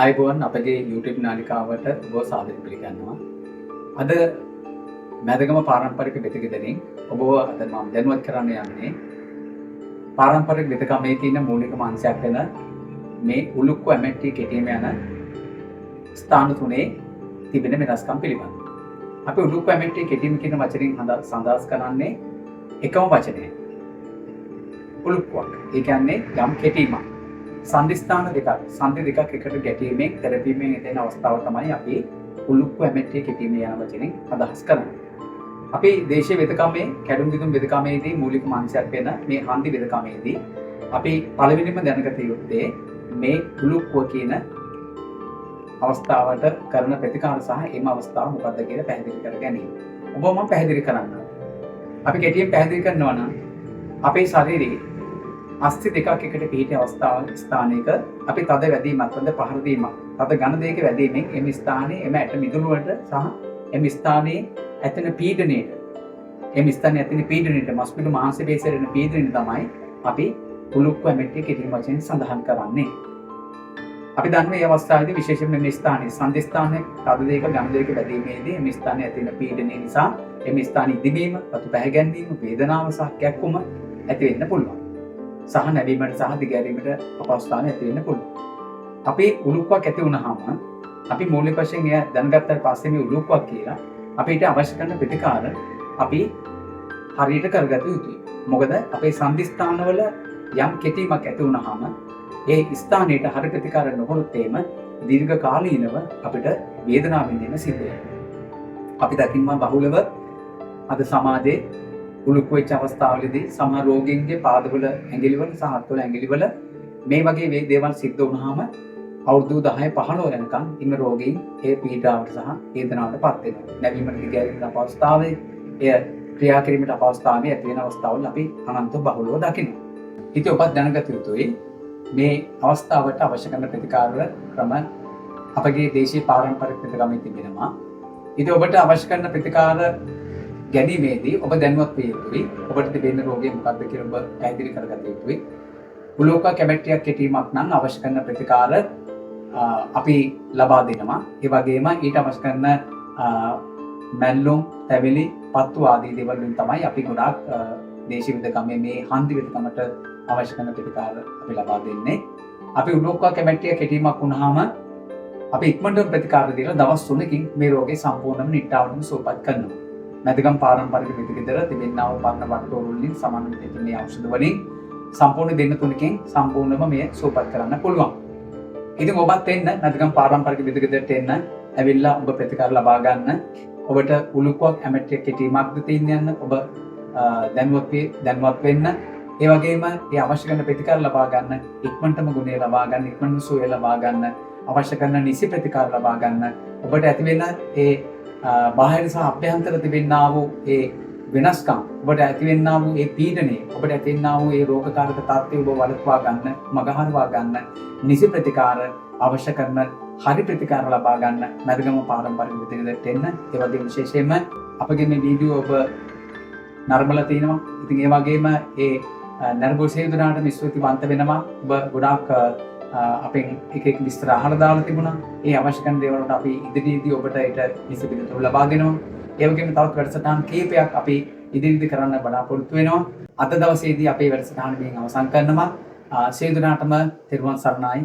ආයුබෝවන් අපගේ YouTube නාලිකාවට ඔබ සාදරයෙන් පිළිගන්නවා. අද මැදගම පාරම්පරික වෙතකදෙනින් ඔබව අද මම දැනුවත් කරන්න යන්නේ පාරම්පරික වෙතකමේ තියෙන මූලිකම අංශයක් වෙන මේ උලුක්කු ඇමැට්ටි කෙටීම යන ස්ථාන තුනේ තිබෙන වෙනස්කම් පිළිබඳව. අපි උලුක්කු ඇමැට්ටි කෙටීම කියන වචنين සඳහස් කරන්නේ එකම වචනය. උලුක්කුවක්. ඒ කියන්නේ යම් කෙටීමක්. සන්ධිස්ථාන දෙකක් සන්ධි දෙකක් එකට ගැටීමෙන් තෙරපීමෙන් ඇතිවන අවස්ථාව තමයි අපි උලුක්කු ඇමැට්ටි කෙටීම යන වචنين අදහස් කරන්නේ. අපි දේශීය වෙදකමේ කැඩුම් බිඳුම් වෙදකමේදී මූලික අංශයක් වෙන මේ හන්දි වෙදකමේදී අපි පළවෙනිම දැනගත යුත්තේ මේ උලුක්කුව කියන අවස්ථාවට කරන ප්‍රතිකාර සහ එම අවස්ථාව මොකක්ද කියලා පැහැදිලි කර ගැනීම. ඔබ මම පැහැදිලි කරන්න. අපි කෙටියෙන් පැහැදිලි කරනවා නම් අපේ ශරීරයේ අස්ථි දෙකක් එකට පිහිටි අවස්ථාව ස්ථානයක අපි තද වැදීමක් තද පහර දීමක් තද ඝන දෙයක වැදීමෙන් එම ස්ථානයේ එම ඇට මිදුළු වලට සහ එම ස්ථානයේ ඇතින පීඩනයට මස්පිඩු මාංශ පේශිවල එන පීඩනයට තමයි අපි උලුක්කු ඇමැට්ටි කෙටීම වශයෙන් සඳහන් කරන්නේ. අපි දන්නවා මේ අවස්ථාවේදී විශේෂයෙන්ම මේ ස්ථානයේ සන්ධි ස්ථානයේ තද දෙයක ඝන දෙයක වැදීමේදී එම ස්ථානයේ ඇතින පීඩනය නිසා එම ස්ථානයේ ඉදිමීම, රතු පැහැ ගැනීම, වේදනාව සහ කැක්කුම ඇති වෙන්න පුළුවන්. සහ නැවීමට සහ දිගැරීමට අපහසුතාවය ඇති වෙන්න පුළුවන්. අපි උලුක්කුවක් ඇති වුණාම අපි මූලික වශයෙන් එය දැනගත්තාට පස්සේ මේ උලුක්කුවක් කියලා අපිට අවශ්‍ය කරන ප්‍රතිකාර අපි හරියට කරගත යුතුයි. මොකද අපේ සන්ධි ස්ථානවල යම් කෙටීමක් ඇති වුණාම ඒ ස්ථානයට හරිය ප්‍රතිකාර නොකළොත් එම දීර්ඝ කාලීනව අපිට වේදනාව විඳින්න සිද්ධ වෙනවා. අපි දකින්නවා බහුලව අද සමාජයේ උලුක්කු වෙච්ච අවස්ථාවලදී සමහර රෝගීන්ගේ පාදවල ඇඟිලිවල සහ අත්වල ඇඟිලිවල මේ වගේ දේවල් සිද්ධ වුණාම අවුරුදු 10-15 යනකම් ඉන්න රෝගීන් ඒ පීඩාවට සහ වේදනාවට පත් වෙනවා. නැවීමට දිගහැරීමේ අපහසුතාවය, එය ක්‍රියා කිරීමට අපහසුතාවය ඇති වෙන අවස්ථාවල අපි අනන්ත බහුලව දකිනවා. ඉතින් ඔබත් දැනගත යුතුයි මේ අවස්ථාවට අවශ්‍ය කරන ප්‍රතිකාර ක්‍රම අපගේ දේශීය පාරම්පරික ප්‍රතිගමනයේ තිබෙනවා. ඉතින් ඔබට අවශ්‍ය කරන ප්‍රතිකාර ගැනීමේදී ඔබ දැනුවත් විය යුතුයි. ඔබට තිබෙන රෝගය මොකක්ද කියලා ඔබ පැහැදිලි කරගත යුතුයි. උලුක්කු කැමැට්ටියක් කෙටීමක් නම් අවශ්‍ය කරන ප්‍රතිකාර අපි ලබා දෙනවා. ඒ වගේම ඊට අවශ්‍ය කරන මැල්ලුම්, තැවිලි, පත්තු ආදී දේවල් වලින් තමයි අපි ගොඩාක් දේශීය වෙදකමේ මේ හන්දි වෙදකමට අවශ්‍ය කරන ප්‍රතිකාර අපි ලබා දෙන්නේ. අපි උලුක්කු කැමැට්ටිය කෙටීමක් වුණාම අපි ඉක්මනට ප්‍රතිකාර දීලා දවස් 3කින් මේ රෝගේ සම්පූර්ණයෙන්ම නිට්ටාවටම සුවපත් කරනවා. මැදගම් පාරම්පරික විදිහට තිබෙනා වූ පරණ වට්ටෝරු වලින් සමන්විත මේ ඖෂධ වලින් සම්පූර්ණ දින 3කින් සම්පූර්ණයෙන්ම මේ සුවපත් කරන්න පුළුවන්. ඉතින් ඔබත් එන්න මැදගම් පාරම්පරික විදිහට එන්න ඇවිල්ලා ඔබ ප්‍රතිකාර ලබා ගන්න. ඔබට උලුක්කුවක් ඇමැට්ටි කෙටීමක්ද තියෙන්නේ යන්න ඔබ දැනුවත් වෙන්න. ඒ වගේම මේ අවශ්‍ය කරන ප්‍රතිකාර ලබා ගන්න, ඉක්මනටම ගුණය ලබා ගන්න, ඉක්මනටම සුවය ලබා ගන්න, අවශ්‍ය කරන නිසි ප්‍රතිකාර ලබා ගන්න. ඔබට ඇති වෙන ඒ බාහිර සහ අභ්‍යන්තර තිබෙනා වූ ඒ වෙනස්කම්, ඔබට ඇතිවෙනා වූ ඒ පීඩනය, ඔබට ඇතිවෙනා වූ ඒ රෝගකාරක තත්ත්වය ඔබ වළක්වා ගන්න, මගහරවා ගන්න, නිසි ප්‍රතිකාර අවශ්‍ය කරන හරි ප්‍රතිකාර ලබා ගන්න මැදගම පාරම්පරික විදිහට එන්න. ඒ වගේම විශේෂයෙන්ම අපගේ මේ වීඩියෝ ඔබ නරඹලා තිනවා. ඉතින් ඒ වගේම ඒ නරඹු සේවුනාට ස්තුතිවන්ත වෙනවා. ඔබ ගොඩාක් අපෙන් එක විස්තර අහලා දාලා තිබුණා. ඒ අවශ්‍ය කරන දේවල් වලට අපි ඉදිරියේදී ඔබට ඒක නිසි පිළිතුරු ලබා දෙනවා. ඒ වගේම තවත් වැඩසටහන් කීපයක් අපි ඉදිරියේදී කරන්න බලාපොරොත්තු වෙනවා. අද දවසේදී අපේ වැඩසටහන මෙන් අවසන් කරනවා. සියලු දෙනාටම තෙරුවන් සරණයි.